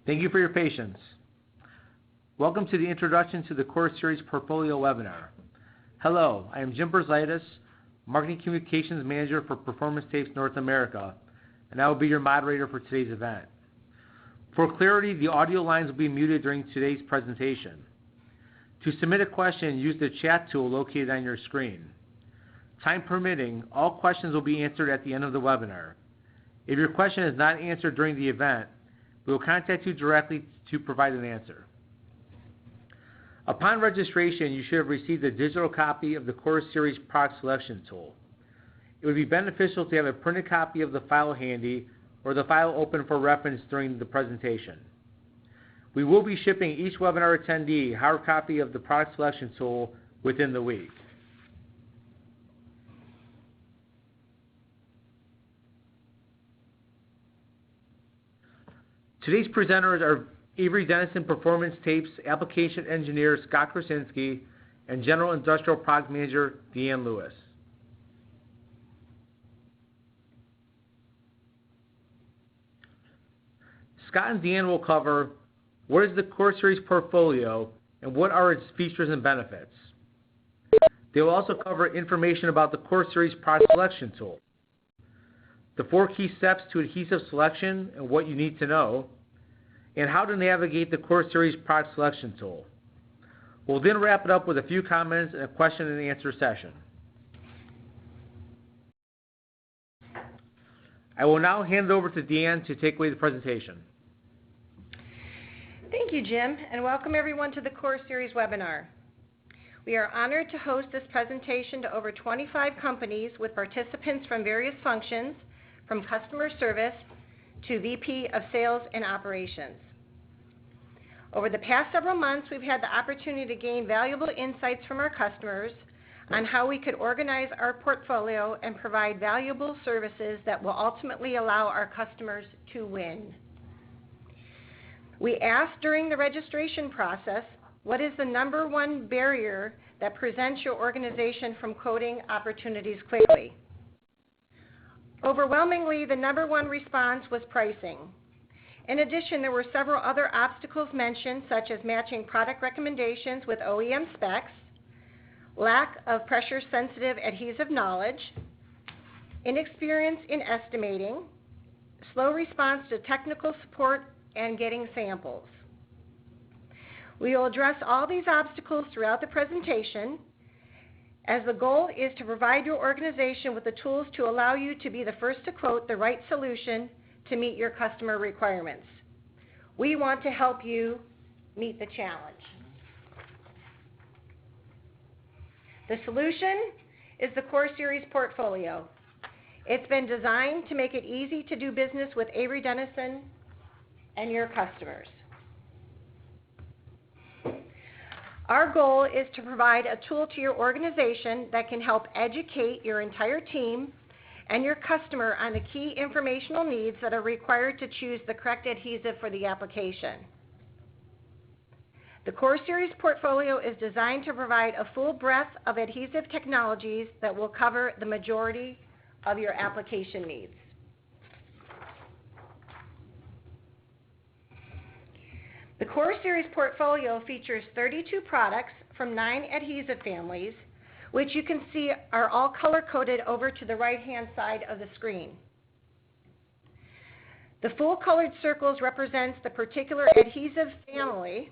Thank you for your patience. Welcome to the Introduction to the Core Series Portfolio webinar. Hello, I am Jim Berzaitis, Marketing Communications Manager for Performance Tapes North America, and I will be your moderator for today's event. For clarity, the audio lines will be muted during today's presentation. To submit a question, use the chat tool located on your screen. Time permitting, all questions will be answered at the end of the webinar. If your question is not answered during the event, we will contact you directly to provide an answer. Upon registration, you should have received a digital copy of the Core Series Product Selection Tool. It would be beneficial to have a printed copy of the file handy or the file open for reference during the presentation. We will be shipping each webinar attendee a hard copy of the Product Selection Tool within the week. Today's presenters are Avery Dennison Performance Tapes Application Engineer Scott Krusinski and General Industrial Product Manager Deanne Lewis. Scott and Deanne will cover what is the Core Series portfolio and what are its features and benefits. They will also cover information about the Core Series Product Selection Tool, the 4 key steps to adhesive selection and what you need to know, and how to navigate the Core Series Product Selection Tool. We'll then wrap it up with a few comments and a question and answer session. I will now hand it over to Deanne to take away the presentation. Thank you, Jim, and welcome everyone to the Core Series webinar. We are honored to host this presentation to over 25 companies with participants from various functions, from customer service to VP of Sales and Operations. Over the past several months, we've had the opportunity to gain valuable insights from our customers on how we could organize our portfolio and provide valuable services that will ultimately allow our customers to win. We asked during the registration process, what is the #1 barrier that prevents your organization from quoting opportunities quickly? Overwhelmingly, the #1 response was pricing. In addition, there were several other obstacles mentioned, such as matching product recommendations with OEM specs, lack of pressure-sensitive adhesive knowledge, inexperience in estimating, slow response to technical support, and getting samples. We will address all these obstacles throughout the presentation, as the goal is to provide your organization with the tools to allow you to be the first to quote the right solution to meet your customer requirements. We want to help you meet the challenge. The solution is the Core Series portfolio. It's been designed to make it easy to do business with Avery Dennison and your customers. Our goal is to provide a tool to your organization that can help educate your entire team and your customer on the key informational needs that are required to choose the correct adhesive for the application. The Core Series portfolio is designed to provide a full breadth of adhesive technologies that will cover the majority of your application needs. The Core Series portfolio features 32 products from 9 adhesive families, which you can see are all color-coded over to the right-hand side of the screen. The full colored circles represents the particular adhesive family.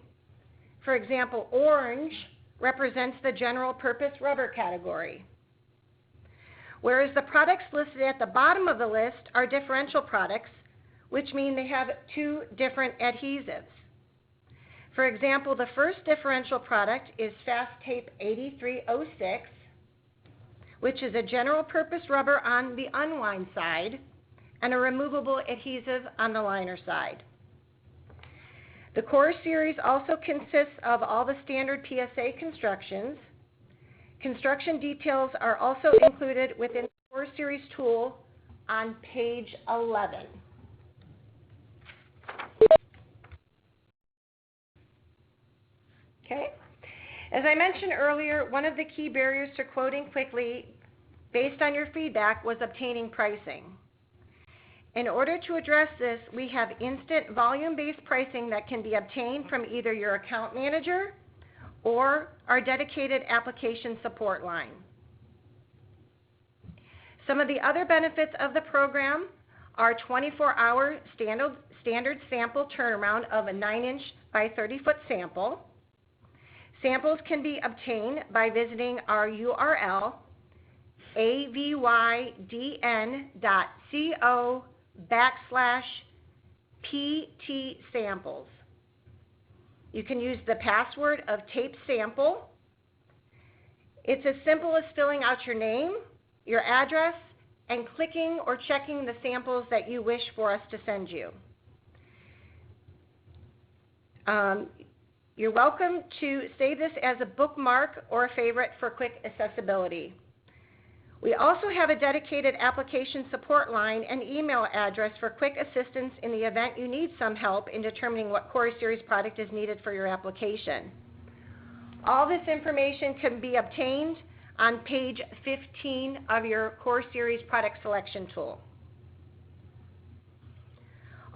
For example, orange represents the general purpose rubber category, whereas the products listed at the bottom of the list are differential products, which mean they have 2 different adhesives. For example, the first differential product is Fast Tape 8306, which is a general purpose rubber on the unwind side and a removable adhesive on the liner side. The Core Series also consists of all the standard PSA constructions. Construction details are also included within the Core Series tool on page 11. Okay. As I mentioned earlier, one of the key barriers to quoting quickly based on your feedback was obtaining pricing. In order to address this, we have instant volume-based pricing that can be obtained from either your account manager or our dedicated application support line. Some of the other benefits of the program are 24-hour standard sample turnaround of a 9-inch by 30-foot sample. Samples can be obtained by visiting our URL, avydn.co/PT samples. You can use the password of tape sample. It's as simple as filling out your name, your address, and clicking or checking the samples that you wish for us to send you. You're welcome to save this as a bookmark or a favorite for quick accessibility. We also have a dedicated application support line and email address for quick assistance in the event you need some help in determining what Core Series product is needed for your application. All this information can be obtained on page 15 of your Core Series product selection tool.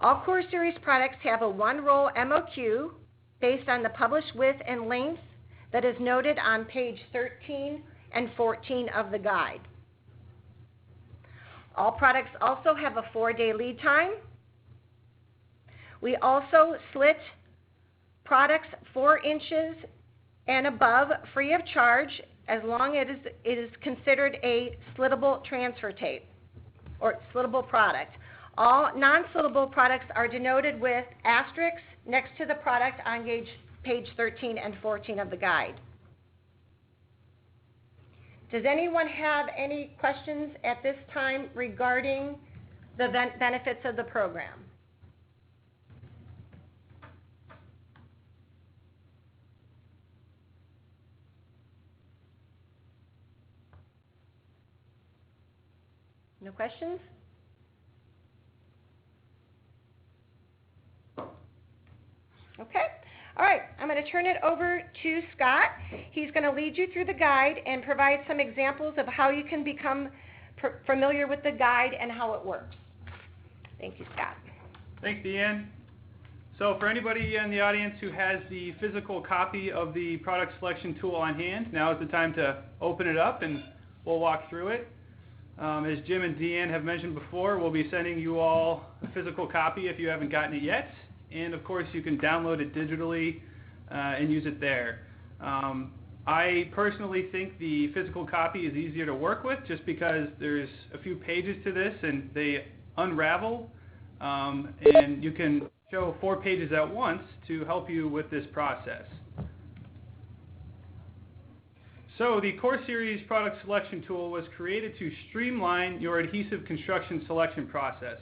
All Core Series products have a one-roll MOQ based on the published width and length that is noted on page 13 and 14 of the guide. All products also have a 4-day lead time. We also slit products 4 inches and above free of charge as long as it is considered a slittable transfer tape or slittable product. All non-slittable products are denoted with asterisks next to the product on page 13 and 14 of the guide. Does anyone have any questions at this time regarding the benefits of the program? No questions? Okay. All right, I'm going to turn it over to Scott. He's going to lead you through the guide and provide some examples of how you can become familiar with the guide and how it works. Thank you, Scott. Thanks, Deanne. So for anybody in the audience who has the physical copy of the product selection tool on hand, now is the time to open it up and we'll walk through it. As Jim and Deanne have mentioned before, we'll be sending you all a physical copy if you haven't gotten it yet. And of course, you can download it digitally and use it there. I personally think the physical copy is easier to work with just because there's a few pages to this and they unravel. And you can show 4 pages at once to help you with this process. So the Core Series product selection tool was created to streamline your adhesive construction selection process.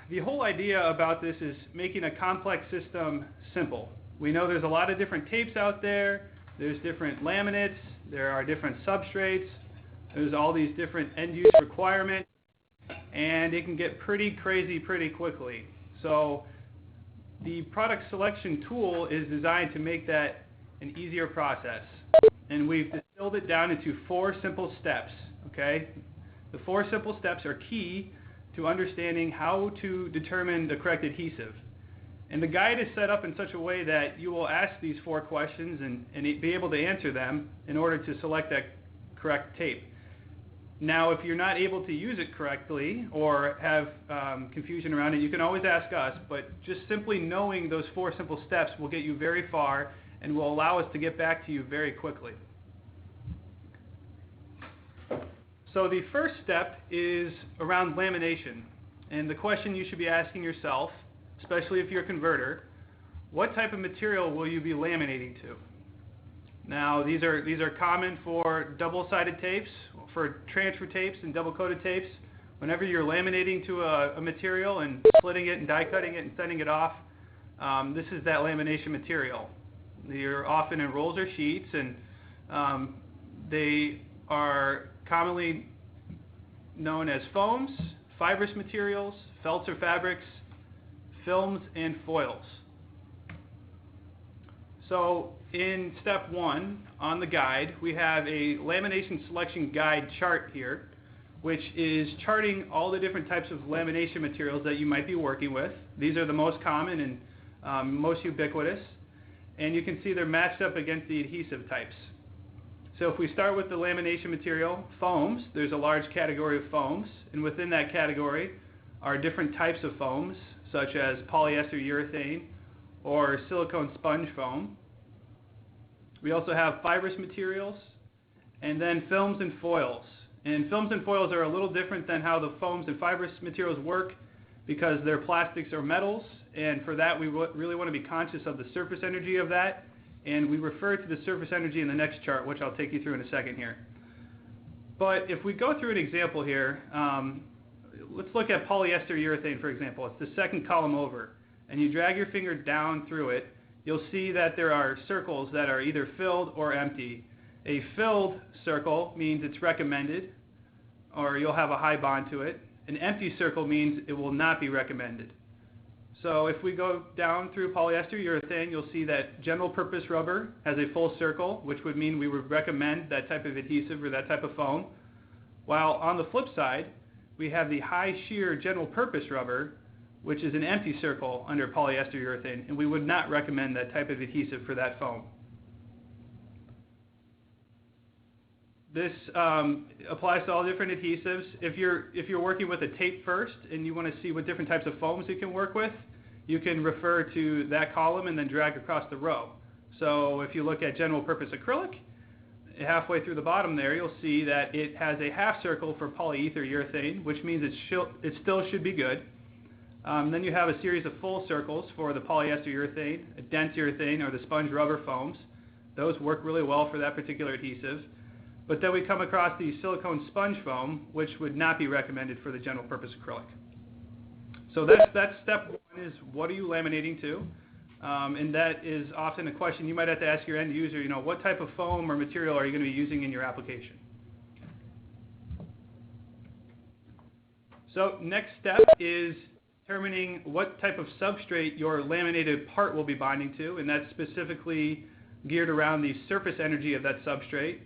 The whole idea about this is making a complex system simple. We know there's a lot of different tapes out there, there's different laminates, there are different substrates, there's all these different end-use requirements, and it can get pretty crazy pretty quickly. So the product selection tool is designed to make that an easier process. And we've distilled it down into 4 simple steps, okay? The 4 simple steps are key to understanding how to determine the correct adhesive. And the guide is set up in such a way that you will ask these 4 questions and be able to answer them in order to select that correct tape. Now, if you're not able to use it correctly or have confusion around it, you can always ask us, but just simply knowing those 4 simple steps will get you very far and will allow us to get back to you very quickly. So the first step is around lamination. And the question you should be asking yourself, especially if you're a converter, what type of material will you be laminating to? Now, these are common for double-sided tapes, for transfer tapes and double-coated tapes. Whenever you're laminating to a material and splitting it and die-cutting it and sending it off, this is that lamination material. They're often in rolls or sheets, and they are commonly known as foams, fibrous materials, felts or fabrics, films, and foils. So in step 1 on the guide, we have a lamination selection guide chart here which is charting all the different types of lamination materials that you might be working with. These are the most common and most ubiquitous, and you can see they're matched up against the adhesive types. So if we start with the lamination material, foams, there's a large category of foams, and within that category are different types of foams, such as polyester urethane or silicone sponge foam. We also have fibrous materials, and then films and foils. And films and foils are a little different than how the foams and fibrous materials work because they're plastics or metals, and for that we really want to be conscious of the surface energy of that, and we refer to the surface energy in the next chart, which I'll take you through in a second here. But if we go through an example here, let's look at polyester urethane, for example. It's the second column over, and you drag your finger down through it, you'll see that there are circles that are either filled or empty. A filled circle means it's recommended, or you'll have a high bond to it. An empty circle means it will not be recommended. So if we go down through polyester urethane, you'll see that general purpose rubber has a full circle, which would mean we would recommend that type of adhesive or that type of foam. While on the flip side, we have the high shear general purpose rubber, which is an empty circle under polyester urethane, and we would not recommend that type of adhesive for that foam. This applies to all different adhesives. If you're working with a tape first and you want to see what different types of foams you can work with, you can refer to that column and then drag across the row. So if you look at general purpose acrylic, halfway through the bottom there, you'll see that it has a half circle for polyether urethane, which means it still should be good. Then you have a series of full circles for the polyester urethane, a dense urethane, or the sponge rubber foams. Those work really well for that particular adhesive. But then we come across the silicone sponge foam, which would not be recommended for the general purpose acrylic. So that's step one, is what are you laminating to? And that is often a question you might have to ask your end user, what type of foam or material are you going to be using in your application? So next step is determining what type of substrate your laminated part will be bonding to, and that's specifically geared around the surface energy of that substrate.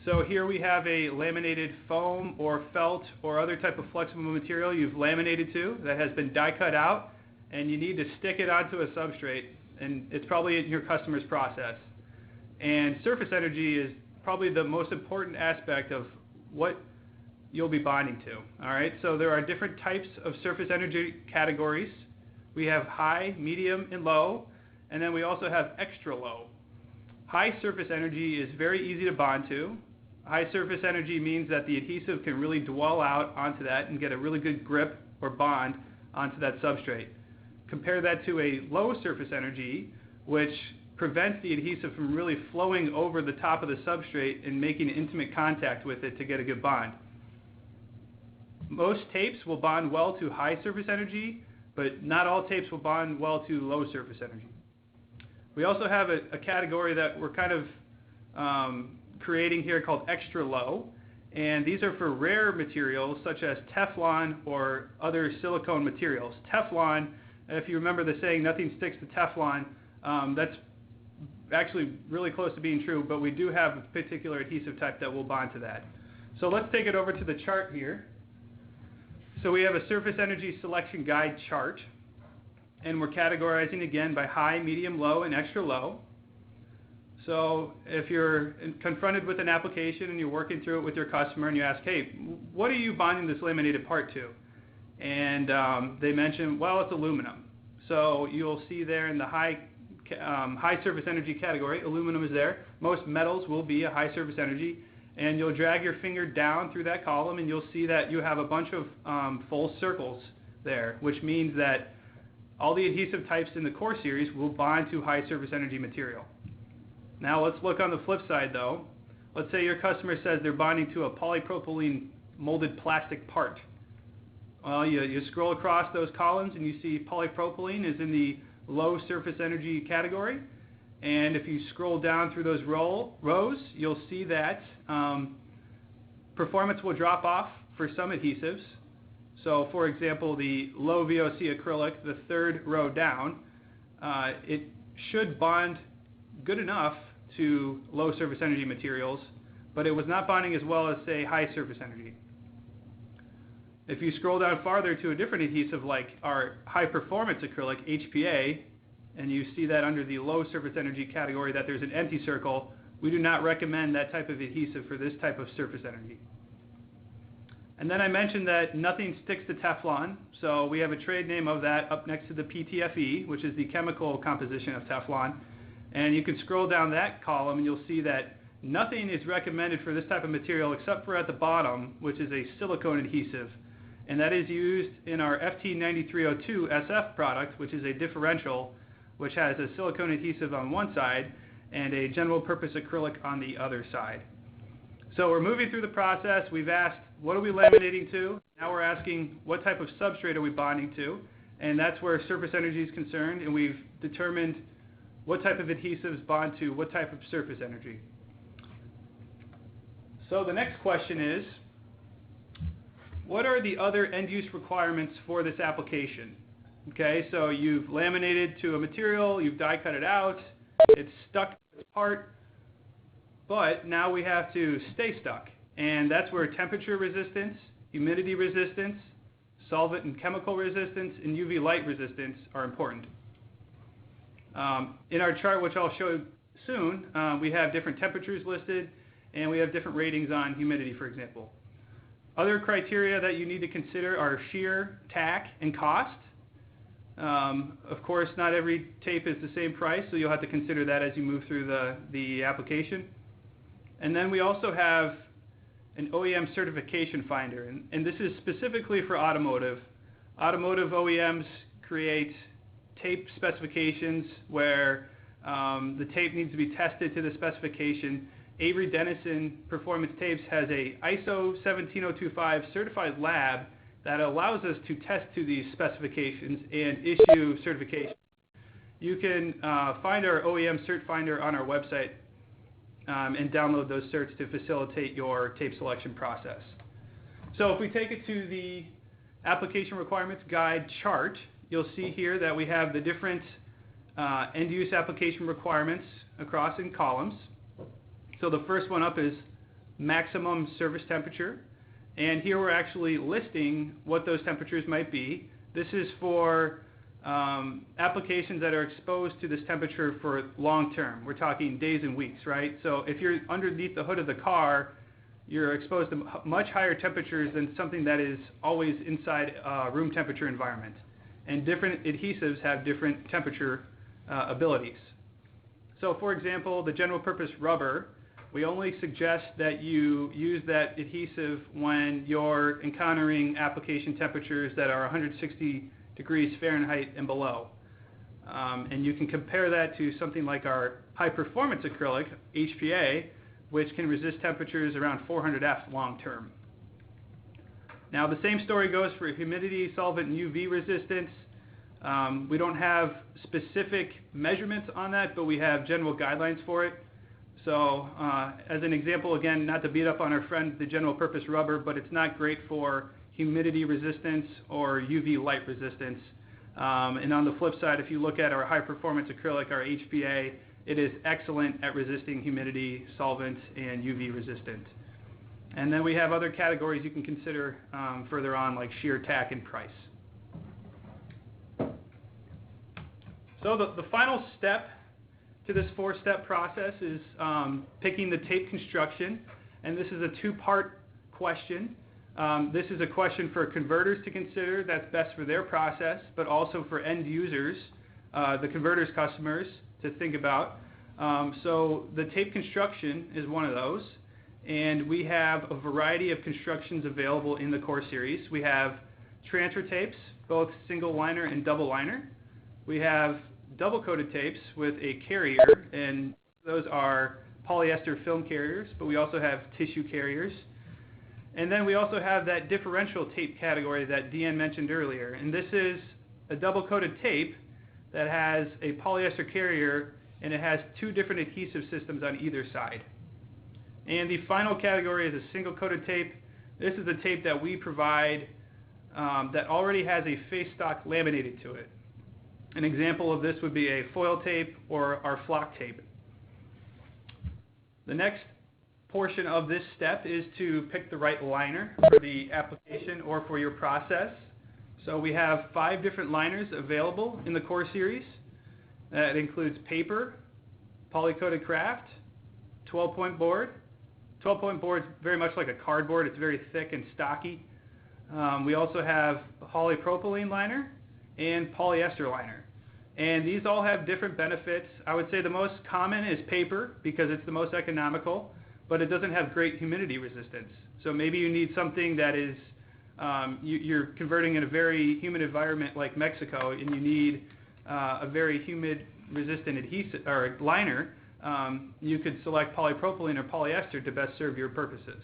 So here we have a laminated foam or felt or other type of flexible material you've laminated to that has been die cut out, and you need to stick it onto a substrate, and it's probably in your customer's process. And surface energy is probably the most important aspect of what you'll be bonding to. All right, so there are different types of surface energy categories. We have high, medium, and low, and then we also have extra low. High surface energy is very easy to bond to. High surface energy means that the adhesive can really dwell out onto that and get a really good grip or bond onto that substrate. Compare that to a low surface energy, which prevents the adhesive from really flowing over the top of the substrate and making intimate contact with it to get a good bond. Most tapes will bond well to high surface energy, but not all tapes will bond well to low surface energy. We also have a category that we're kind of creating here called extra low, and these are for rare materials such as Teflon or other silicone materials. Teflon, if you remember the saying, nothing sticks to Teflon, that's actually really close to being true, but we do have a particular adhesive type that will bond to that. So let's take it over to the chart here. So we have a surface energy selection guide chart, and we're categorizing again by high, medium, low, and extra low. So if you're confronted with an application and you're working through it with your customer and you ask, hey, what are you bonding this laminated part to? And they mention, well, it's aluminum. So you'll see there in the high surface energy category, aluminum is there. Most metals will be a high surface energy. And you'll drag your finger down through that column and you'll see that you have a bunch of full circles there, which means that all the adhesive types in the core series will bond to high surface energy material. Now let's look on the flip side though. Let's say your customer says they're bonding to a polypropylene molded plastic part. Well, you scroll across those columns and you see polypropylene is in the low surface energy category. And if you scroll down through those rows, you'll see that performance will drop off for some adhesives. So for example, the low VOC acrylic, the third row down, it should bond good enough to low surface energy materials, but it was not bonding as well as, say, high surface energy. If you scroll down farther to a different adhesive like our high performance acrylic, HPA, and you see that under the low surface energy category that there's an empty circle, we do not recommend that type of adhesive for this type of surface energy. And then I mentioned that nothing sticks to Teflon, so we have a trade name of that up next to the PTFE, which is the chemical composition of Teflon. And you can scroll down that column and you'll see that nothing is recommended for this type of material except for at the bottom, which is a silicone adhesive. And that is used in our FT9302 SF product, which is a differential, which has a silicone adhesive on one side and a general purpose acrylic on the other side. So we're moving through the process. We've asked, what are we laminating to? Now we're asking, what type of substrate are we bonding to? And that's where surface energy is concerned, and we've determined what type of adhesives bond to what type of surface energy. So the next question is, what are the other end-use requirements for this application? Okay, so you've laminated to a material, you've die cut it out, it's stuck to its part, but now we have to stay stuck. And that's where temperature resistance, humidity resistance, solvent and chemical resistance, and UV light resistance are important. In our chart, which I'll show soon, we have different temperatures listed, and we have different ratings on humidity, for example. Other criteria that you need to consider are shear, tack, and cost. Of course, not every tape is the same price, so you'll have to consider that as you move through the application. And then we also have an OEM certification finder, and this is specifically for automotive. Automotive OEMs create tape specifications where the tape needs to be tested to the specification. Avery Dennison Performance Tapes has a ISO 17025 certified lab that allows us to test to these specifications and issue certification. You can find our OEM cert finder on our website and download those certs to facilitate your tape selection process. So if we take it to the application requirements guide chart, you'll see here that we have the different end-use application requirements across in columns. So the first one up is maximum surface temperature. And here we're actually listing what those temperatures might be. This is for applications that are exposed to this temperature for long term. We're talking days and weeks, right? So if you're underneath the hood of the car, you're exposed to much higher temperatures than something that is always inside a room temperature environment. And different adhesives have different temperature abilities. So for example, the general purpose rubber, we only suggest that you use that adhesive when you're encountering application temperatures that are 160 degrees Fahrenheit and below. And you can compare that to something like our high performance acrylic, HPA, which can resist temperatures around 400 F long term. Now the same story goes for humidity, solvent, and UV resistance. We don't have specific measurements on that, but we have general guidelines for it. So as an example, again, not to beat up on our friend, the general purpose rubber, but it's not great for humidity resistance or UV light resistance. And on the flip side, if you look at our high performance acrylic, our HPA, it is excellent at resisting humidity, solvent, and UV resistant. And then we have other categories you can consider further on, like shear, tack, and price. So the final step to this 4-step process is picking the tape construction, and this is a 2-part question. This is a question for converters to consider that's best for their process, but also for end users, the converters' customers, to think about. So the tape construction is one of those, and we have a variety of constructions available in the core series. We have transfer tapes, both single liner and double liner. We have double-coated tapes with a carrier, and those are polyester film carriers, but we also have tissue carriers. And then we also have that differential tape category that Deanne mentioned earlier, and this is a double-coated tape that has a polyester carrier, and it has 2 different adhesive systems on either side. And the final category is a single-coated tape. This is the tape that we provide that already has a face stock laminated to it. An example of this would be a foil tape or our flock tape. The next portion of this step is to pick the right liner for the application or for your process. So we have 5 different liners available in the core series. That includes paper, polycoated craft, 12-point board. 12-point board is very much like a cardboard. It's very thick and stocky. We also have polypropylene liner and polyester liner. And these all have different benefits. I would say the most common is paper because it's the most economical, but it doesn't have great humidity resistance. So maybe you need something that is, you're converting in a very humid environment like Mexico, and you need a very humid resistant adhesive or liner. You could select polypropylene or polyester to best serve your purposes.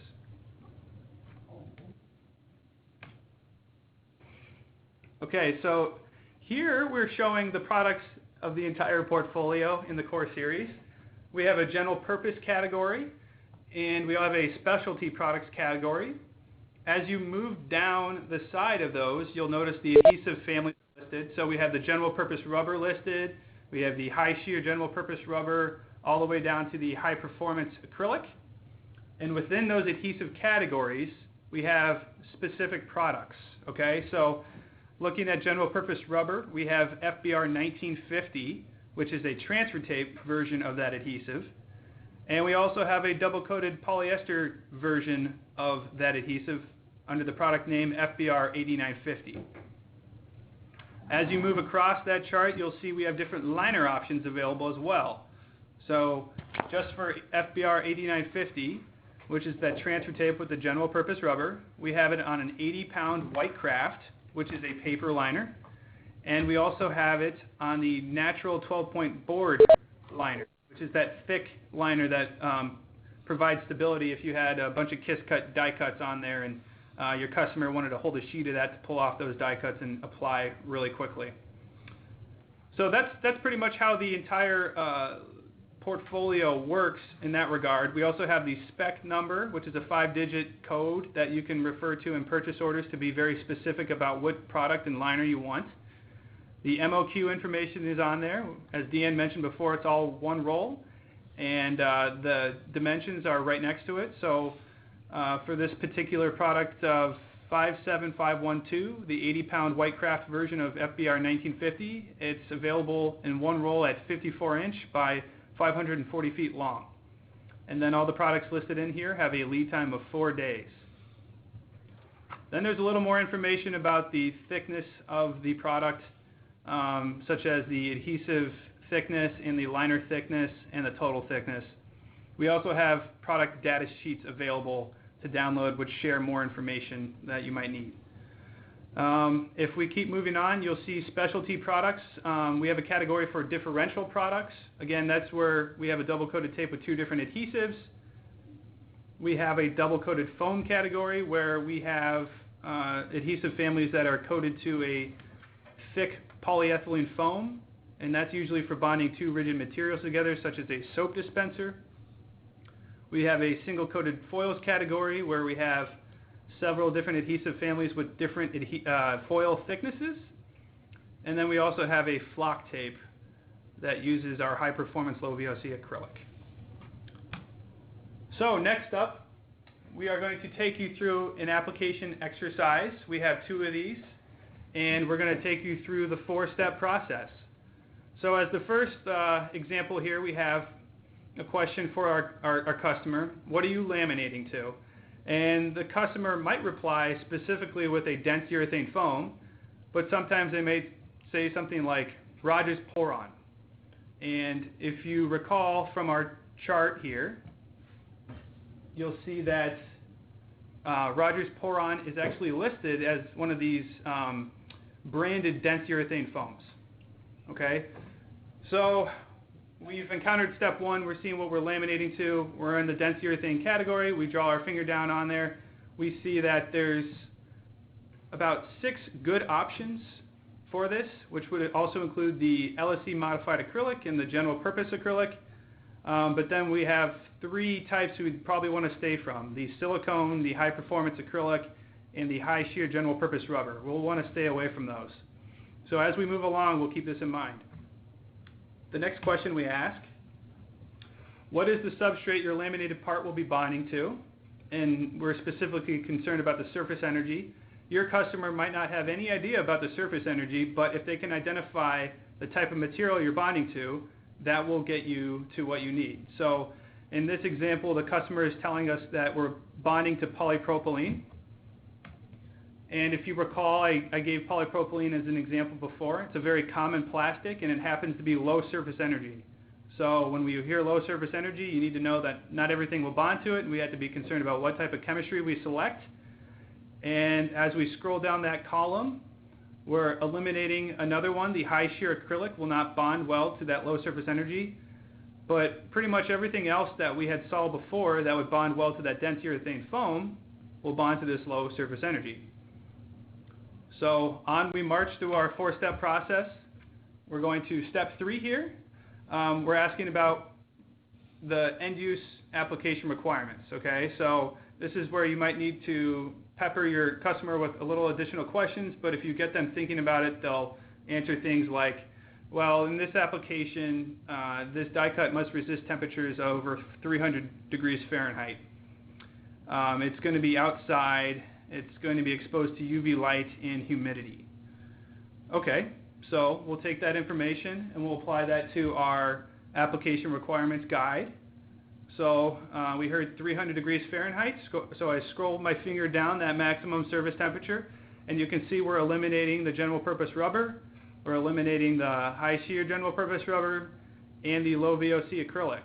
Okay, so here we're showing the products of the entire portfolio in the core series. We have a general purpose category, and we have a specialty products category. As you move down the side of those, you'll notice the adhesive family listed. So we have the general purpose rubber listed, we have the high shear general purpose rubber, all the way down to the high performance acrylic. And within those adhesive categories, we have specific products. Okay, so looking at general purpose rubber, we have FBR 1950, which is a transfer tape version of that adhesive. And we also have a double coated polyester version of that adhesive under the product name FBR 8950. As you move across that chart, you'll see we have different liner options available as well. So just for FBR 8950, which is that transfer tape with the general purpose rubber, we have it on an 80-pound white craft, which is a paper liner. And we also have it on the natural 12-point board liner, which is that thick liner that provides stability if you had a bunch of kiss cut die cuts on there and your customer wanted to hold a sheet of that to pull off those die cuts and apply really quickly. So that's pretty much how the entire portfolio works in that regard. We also have the spec number, which is a 5-digit code that you can refer to in purchase orders to be very specific about what product and liner you want. The MOQ information is on there. As Deanne mentioned before, it's all one roll, and the dimensions are right next to it. So for this particular product of 57512, the 80-pound white craft version of FBR 1950, it's available in one roll at 54-inch by 540 feet long. And then all the products listed in here have a lead time of 4 days. Then there's a little more information about the thickness of the product, such as the adhesive thickness and the liner thickness and the total thickness. We also have product data sheets available to download which share more information that you might need. If we keep moving on, you'll see specialty products. We have a category for differential products. Again, that's where we have a double-coated tape with 2 different adhesives. We have a double-coated foam category where we have adhesive families that are coated to a thick polyethylene foam, and that's usually for bonding 2 rigid materials together, such as a soap dispenser. We have a single-coated foils category where we have several different adhesive families with different foil thicknesses. And then we also have a flock tape that uses our high-performance low VOC acrylic. So next up, we are going to take you through an application exercise. We have 2 of these, and we're going to take you through the 4-step process. So as the first example here, we have a question for our customer. What are you laminating to? And the customer might reply specifically with a dense urethane foam, but sometimes they may say something like Rogers Pour-On. And if you recall from our chart here, you'll see that Rogers Pour-On is actually listed as one of these branded dense urethane foams. Okay, so we've encountered step 1. We're seeing what we're laminating to. We're in the dense urethane category. We draw our finger down on there. We see that there's about 6 good options for this, which would also include the LSC modified acrylic and the general purpose acrylic. But then we have 3 types we'd probably want to stay from: the silicone, the high performance acrylic, and the high shear general purpose rubber. We'll want to stay away from those. So as we move along, we'll keep this in mind. The next question we ask, what is the substrate your laminated part will be bonding to? And we're specifically concerned about the surface energy. Your customer might not have any idea about the surface energy, but if they can identify the type of material you're bonding to, that will get you to what you need. So in this example, the customer is telling us that we're bonding to polypropylene. And if you recall, I gave polypropylene as an example before. It's a very common plastic, and it happens to be low surface energy. So when we hear low surface energy, you need to know that not everything will bond to it, and we have to be concerned about what type of chemistry we select. And as we scroll down that column, we're eliminating another one. The high shear acrylic will not bond well to that low surface energy. But pretty much everything else that we had solved before that would bond well to that dense urethane foam will bond to this low surface energy. So on we march through our 4-step process. We're going to step 3 here. We're asking about the end-use application requirements, okay? So this is where you might need to pepper your customer with a little additional questions, but if you get them thinking about it, they'll answer things like, well, in this application, this die cut must resist temperatures over 300 degrees Fahrenheit. It's going to be outside. It's going to be exposed to UV light and humidity. Okay, so we'll take that information and we'll apply that to our application requirements guide. So we heard 300 degrees Fahrenheit, so I scroll my finger down that maximum service temperature, and you can see we're eliminating the general purpose rubber, we're eliminating the high shear general purpose rubber, and the low VOC acrylic.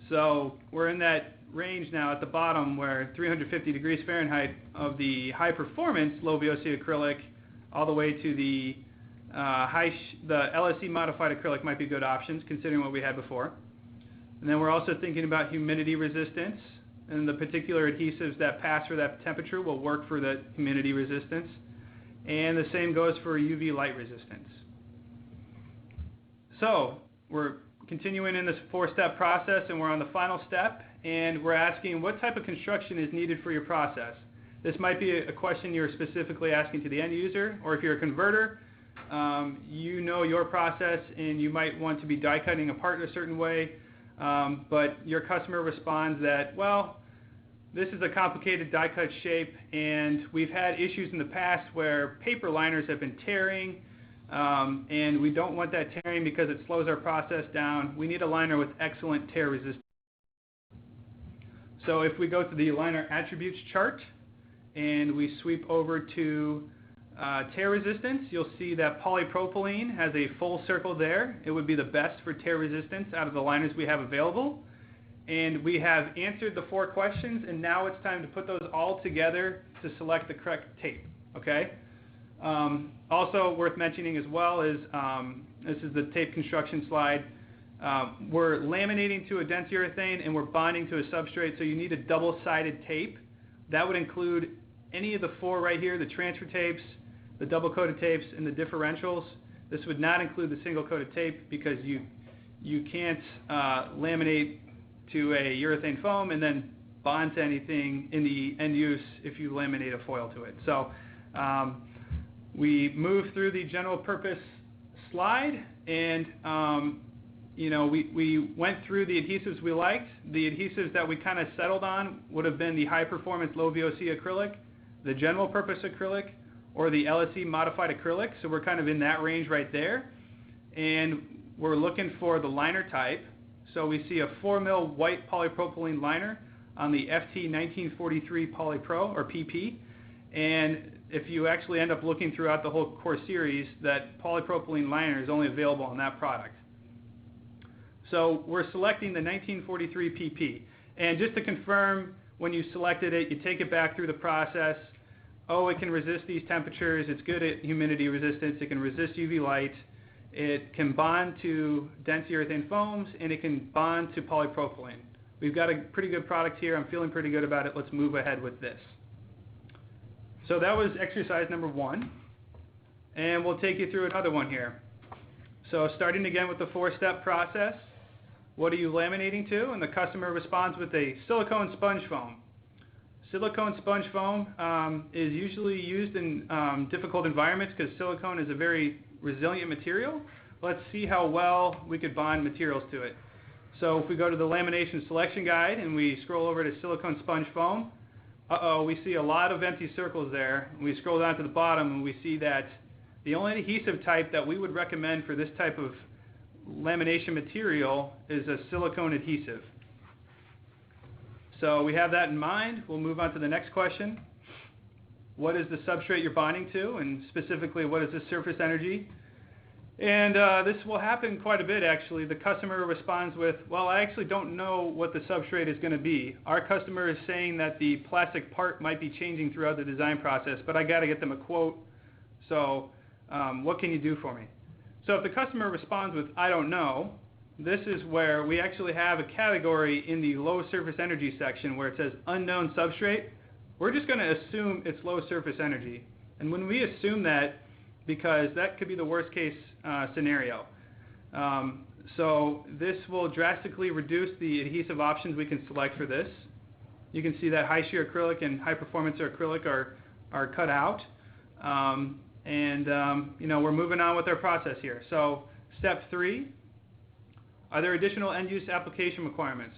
So we're in that range now at the bottom where 350 degrees Fahrenheit of the high performance low VOC acrylic all the way to the the LSE modified acrylic might be good options considering what we had before. And then we're also thinking about humidity resistance, and the particular adhesives that pass for that temperature will work for the humidity resistance. And the same goes for UV light resistance. So we're continuing in this 4-step process, and we're on the final step, and we're asking what type of construction is needed for your process. This might be a question you're specifically asking to the end user, or if you're a converter, you know your process and you might want to be die cutting a part in a certain way, but your customer responds that, well, this is a complicated die cut shape, and we've had issues in the past where paper liners have been tearing, and we don't want that tearing because it slows our process down. We need a liner with excellent tear resistance. So if we go to the liner attributes chart and we sweep over to tear resistance, you'll see that polypropylene has a full circle there. It would be the best for tear resistance out of the liners we have available. And we have answered the 4 questions, and now it's time to put those all together to select the correct tape, okay? Also worth mentioning as well is, this is the tape construction slide. We're laminating to a dense urethane and we're bonding to a substrate, so you need a double-sided tape. That would include any of the 4 right here, the transfer tapes, the double-coated tapes, and the differentials. This would not include the single-coated tape because you can't laminate to a urethane foam and then bond to anything in the end use if you laminate a foil to it. So we move through the general purpose slide, and you know, we went through the adhesives we liked. The adhesives that we kind of settled on would have been the high performance low VOC acrylic, the general purpose acrylic, or the LSE modified acrylic. So we're kind of in that range right there. And we're looking for the liner type. So we see a 4 mil white polypropylene liner on the FT 1943 Polypro, or PP. And if you actually end up looking throughout the whole course series, that polypropylene liner is only available on that product. So we're selecting the 1943 PP. And just to confirm, when you selected it, you take it back through the process. Oh, it can resist these temperatures. It's good at humidity resistance. It can resist UV light. It can bond to dense urethane foams, and it can bond to polypropylene. We've got a pretty good product here. I'm feeling pretty good about it. Let's move ahead with this. So that was exercise number 1. And we'll take you through another one here. So starting again with the 4-step process. What are you laminating to? And the customer responds with a silicone sponge foam. Silicone sponge foam is usually used in difficult environments because silicone is a very resilient material. Let's see how well we could bond materials to it. So if we go to the lamination selection guide and we scroll over to silicone sponge foam, we see a lot of empty circles there. We scroll down to the bottom and we see that the only adhesive type that we would recommend for this type of lamination material is a silicone adhesive. So we have that in mind. We'll move on to the next question. What is the substrate you're bonding to, and specifically what is the surface energy? And this will happen quite a bit actually. The customer responds with, well, I actually don't know what the substrate is going to be. Our customer is saying that the plastic part might be changing throughout the design process, but I got to get them a quote. So what can you do for me? So if the customer responds with, I don't know, this is where we actually have a category in the low surface energy section where it says unknown substrate. We're just going to assume it's low surface energy. And when we assume that, because that could be the worst case scenario. So this will drastically reduce the adhesive options we can select for this. You can see that high shear acrylic and high performance acrylic are cut out. You know, we're moving on with our process here. So step 3, are there additional end use application requirements?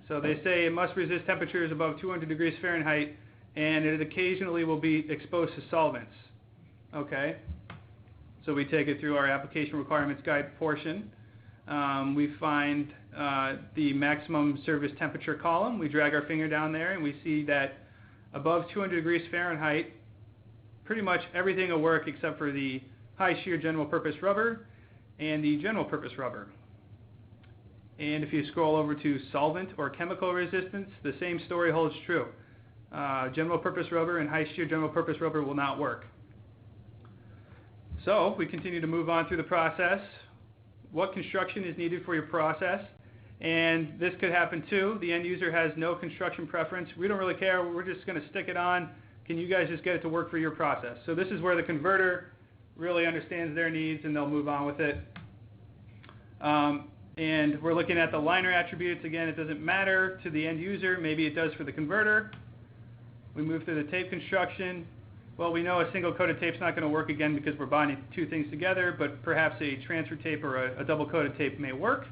So they say it must resist temperatures above 200 degrees Fahrenheit and it occasionally will be exposed to solvents. Okay, so we take it through our application requirements guide portion. We find the maximum service temperature column. We drag our finger down there and we see that above 200 degrees Fahrenheit, pretty much everything will work except for the high shear general purpose rubber and the general purpose rubber. And if you scroll over to solvent or chemical resistance, the same story holds true. General purpose rubber and high shear general purpose rubber will not work. So we continue to move on through the process. What construction is needed for your process? And this could happen too. The end user has no construction preference. We don't really care. We're just going to stick it on. Can you guys just get it to work for your process? So this is where the converter really understands their needs and they'll move on with it. And we're looking at the liner attributes. Again, it doesn't matter to the end user. Maybe it does for the converter. We move through the tape construction. Well, we know a single coated tape's not going to work again because we're bonding two things together, but perhaps a transfer tape or a double coated tape may work.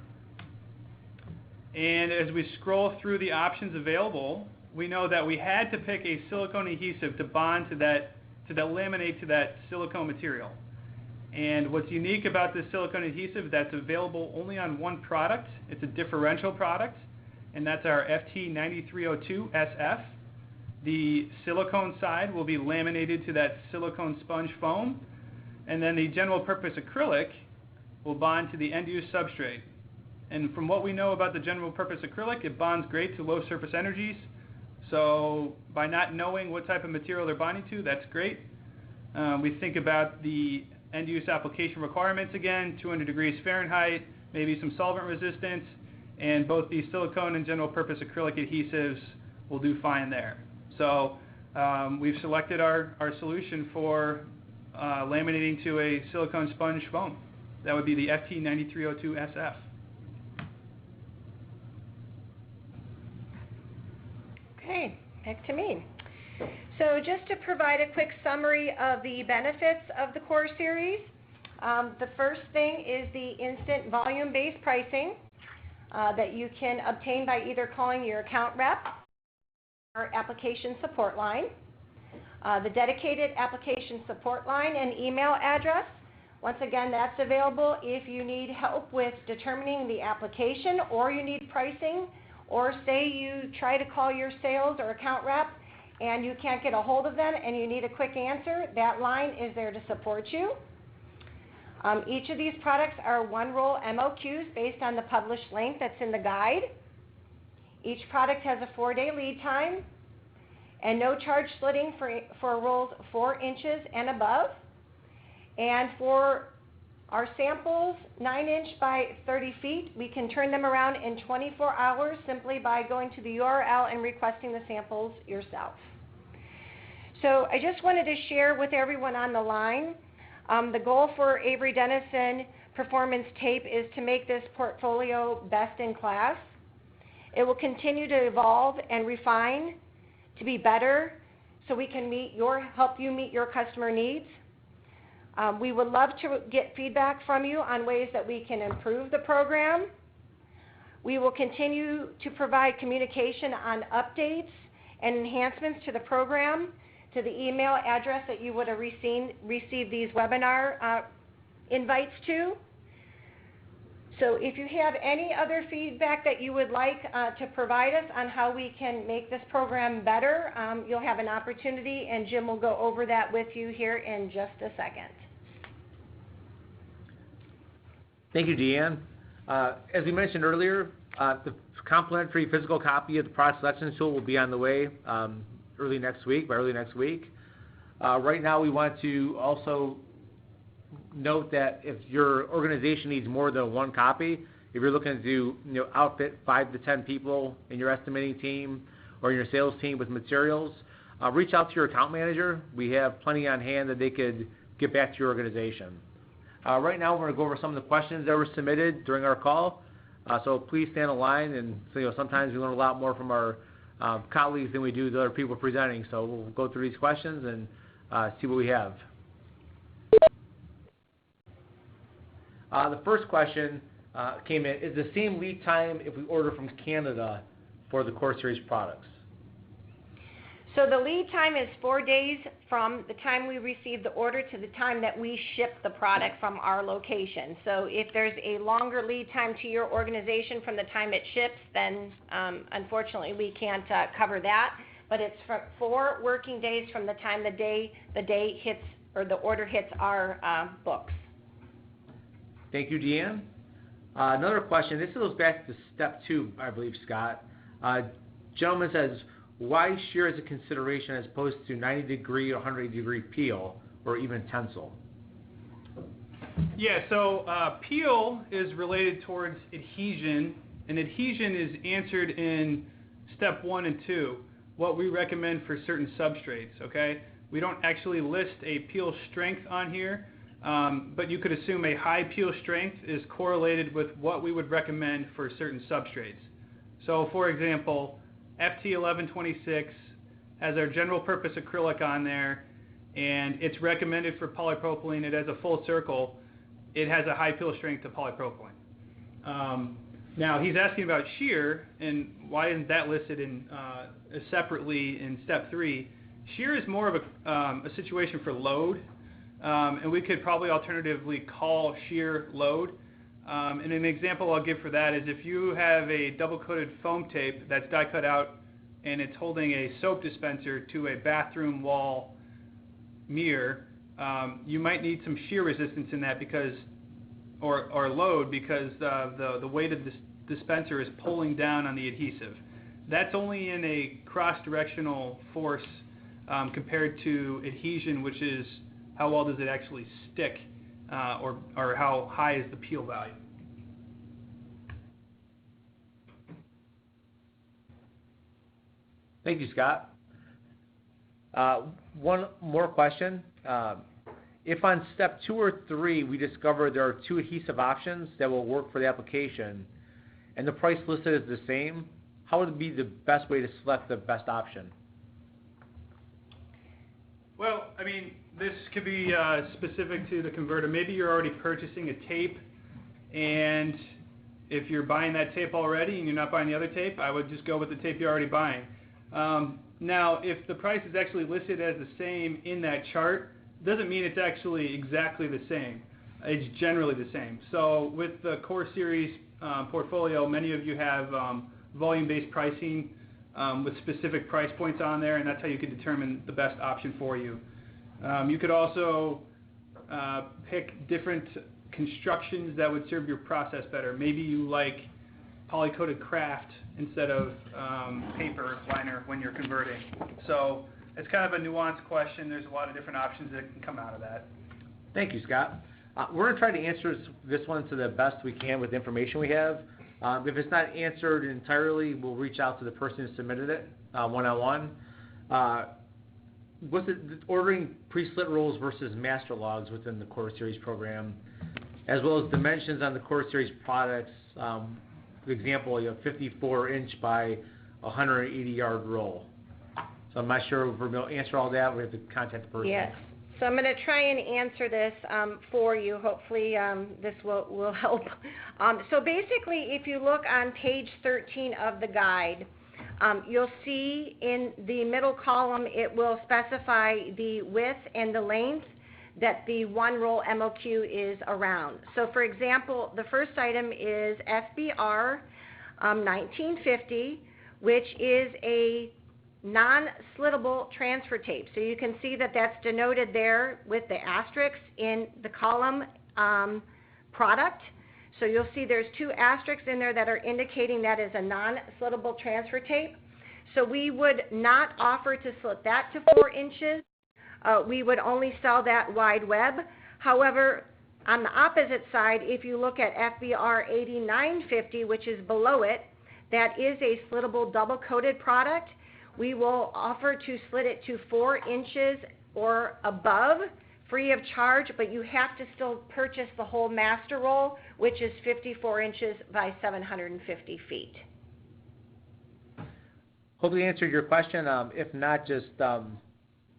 And as we scroll through the options available, we know that we had to pick a silicone adhesive to bond to that laminate to that silicone material. And what's unique about this silicone adhesive, that's available only on one product. It's a differential product, and that's our FT9302SF. The silicone side will be laminated to that silicone sponge foam, and then the general purpose acrylic will bond to the end use substrate. And from what we know about the general purpose acrylic, it bonds great to low surface energies. So by not knowing what type of material they're bonding to, that's great. We think about the end use application requirements again, 200 degrees Fahrenheit, maybe some solvent resistance, and both the silicone and general purpose acrylic adhesives will do fine there. So we've selected our solution for laminating to a silicone sponge foam. That would be the FT9302SF. Okay, back to me. So just to provide a quick summary of the benefits of the core series, the first thing is the instant volume-based pricing that you can obtain by either calling your account rep or application support line. The dedicated application support line and email address, once again, that's available if you need help with determining the application or you need pricing, or say you try to call your sales or account rep and you can't get a hold of them and you need a quick answer, that line is there to support you. Each of these products are one-roll MOQs based on the published link that's in the guide. Each product has a 4-day lead time and no charge slitting for rolls 4 inches and above. And for our samples, 9-inch by 30 feet, we can turn them around in 24 hours simply by going to the URL and requesting the samples yourself. So I just wanted to share with everyone on the line, the goal for Avery Dennison Performance Tape is to make this portfolio best in class. It will continue to evolve and refine to be better so we can help you meet your customer needs. We would love to get feedback from you on ways that we can improve the program. We will continue to provide communication on updates and enhancements to the program to the email address that you would have received these webinar invites to. So if you have any other feedback that you would like to provide us on how we can make this program better, you'll have an opportunity, and Jim will go over that with you here in just a second. Thank you, Deanne. As we mentioned earlier, the complimentary physical copy of the product selection tool will be on the way by early next week. Right now, we want to also note that if your organization needs more than one copy, if you're looking to outfit 5 to 10 people in your estimating team or your sales team with materials, reach out to your account manager. We have plenty on hand that they could get back to your organization. Right now, we're going to go over some of the questions that were submitted during our call. So please stand in line, and sometimes we learn a lot more from our colleagues than we do the other people presenting. So we'll go through these questions and see what we have. The first question came in: is the same lead time if we order from Canada for the Core Series products? So the lead time is 4 days from the time we receive the order to the time that we ship the product from our location. So if there's a longer lead time to your organization from the time it ships, then unfortunately we can't cover that. But it's 4 working days from the time the day hits or the order hits our books. Thank you, Deanne. Another question. This goes back to step 2, I believe, Scott. Gentleman says, why shear as a consideration as opposed to 90-degree or 180-degree peel or even tensile? Yeah, so peel is related towards adhesion, and adhesion is answered in step 1 and 2, what we recommend for certain substrates, okay? We don't actually list a peel strength on here, but you could assume a high peel strength is correlated with what we would recommend for certain substrates. So, for example, FT1126 has our general purpose acrylic on there, and it's recommended for polypropylene. It has a full circle. It has a high peel strength to polypropylene. Now he's asking about shear, and why isn't that listed in separately in step 3? Shear is more of a situation for load, and we could probably alternatively call shear load. And an example I'll give for that is if you have a double-coated foam tape that's die cut out and it's holding a soap dispenser to a bathroom wall mirror, you might need some shear resistance in that because, or load, because the weight of the dispenser is pulling down on the adhesive. That's only in a cross-directional force compared to adhesion, which is how well does it actually stick. Or how high is the peel value? Thank you, Scott. One more question. If on step 2 or 3 we discover there are 2 adhesive options that will work for the application and the price listed is the same, how would it be the best way to select the best option? Well, I mean, this could be specific to the converter. Maybe you're already purchasing a tape, and if you're buying that tape already and you're not buying the other tape, I would just go with the tape you're already buying. Now, if the price is actually listed as the same in that chart, doesn't mean it's actually exactly the same. It's generally the same. So with the Core Series portfolio, many of you have volume-based pricing with specific price points on there, and that's how you can determine the best option for you. You could also pick different constructions that would serve your process better. Maybe you like polycoated kraft instead of paper liner when you're converting. So it's kind of a nuanced question. There's a lot of different options that can come out of that. Thank you, Scott. We're going to try to answer this one to the best we can with the information we have. If it's not answered entirely, we'll reach out to the person who submitted it one-on-one. What's ordering pre-slit rolls versus master logs within the Core Series program, as well as dimensions on the Core Series products. For example, you have 54-inch by 180-yard roll. So I'm not sure if we're going to answer all that. We have to contact the person. Yes. So I'm going to try and answer this for you. Hopefully this will help. So basically, if you look on page 13 of the guide, you'll see in the middle column it will specify the width and the length that the one roll MOQ is around. So for example, the first item is FBR 1950, which is a non-slittable transfer tape. So you can see that that's denoted there with the asterisks in the column product. So you'll see there's 2 asterisks in there that are indicating that is a non-slittable transfer tape. So we would not offer to slit that to 4 inches. We would only sell that wide web. However, on the opposite side, if you look at FBR 8950, which is below it, that is a slittable double-coated product. We will offer to slit it to 4 inches or above, free of charge, but you have to still purchase the whole master roll, which is 54 inches by 750 feet. Hopefully answered your question. If not, just the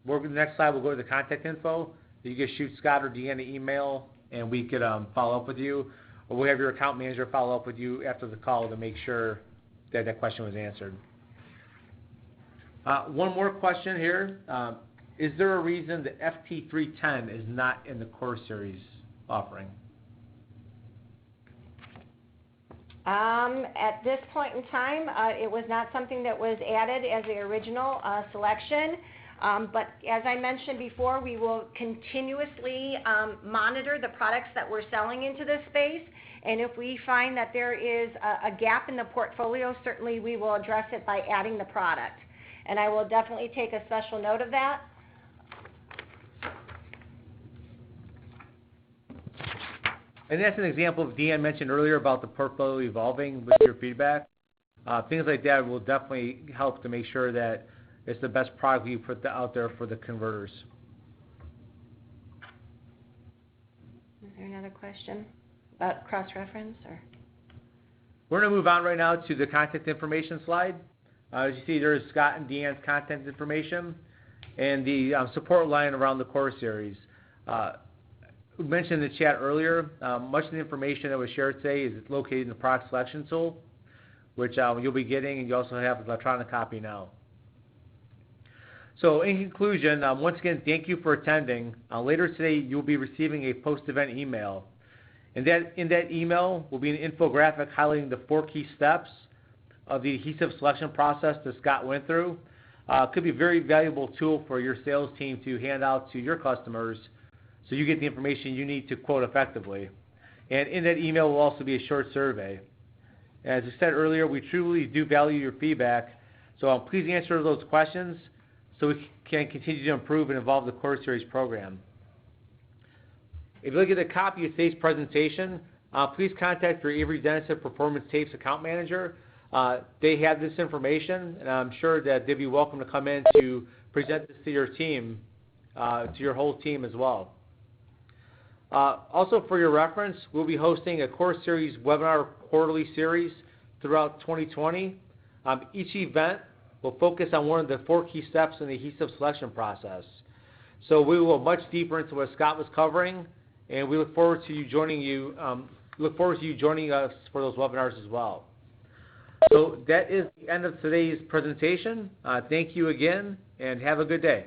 next slide we'll go to the contact info. You can shoot Scott or Deanne an email, and we could follow up with you, or we'll have your account manager follow up with you after the call to make sure that that question was answered. One more question here. Is there a reason the FT310 is not in the Core Series offering? At this point in time, it was not something that was added as the original selection. But as I mentioned before, we will continuously monitor the products that we're selling into this space. And if we find that there is a gap in the portfolio, certainly we will address it by adding the product. And I will definitely take a special note of that. And that's an example of Deanne mentioned earlier about the portfolio evolving with your feedback. Things like that will definitely help to make sure that it's the best product you put out there for the converters. Is there another question about cross-reference? Or? We're going to move on right now to the contact information slide. As you see, there's Scott and Deanne's contact information and the support line around the Core Series. We mentioned in the chat earlier, much of the information that was shared today is located in the product selection tool, which you'll be getting, and you also have an electronic copy now. So in conclusion, once again, thank you for attending. Later today, you'll be receiving a post-event email. In that email will be an infographic highlighting the 4 key steps of the adhesive selection process that Scott went through. It could be a very valuable tool for your sales team to hand out to your customers so you get the information you need to quote effectively. And in that email will also be a short survey. As I said earlier, we truly do value your feedback, so please answer those questions so we can continue to improve and evolve the Core Series program. If you look at a copy of today's presentation, please contact your Avery Dennison Performance Tapes account manager. They have this information, and I'm sure that they'd be welcome to come in to present this to your team, to your whole team as well. Also, for your reference, we'll be hosting a Core Series webinar quarterly series throughout 2020. Each event will focus on one of the 4 key steps in the adhesive selection process. So we will go much deeper into what Scott was covering, and we look forward to you joining us for those webinars as well. So that is the end of today's presentation. Thank you again, and have a good day.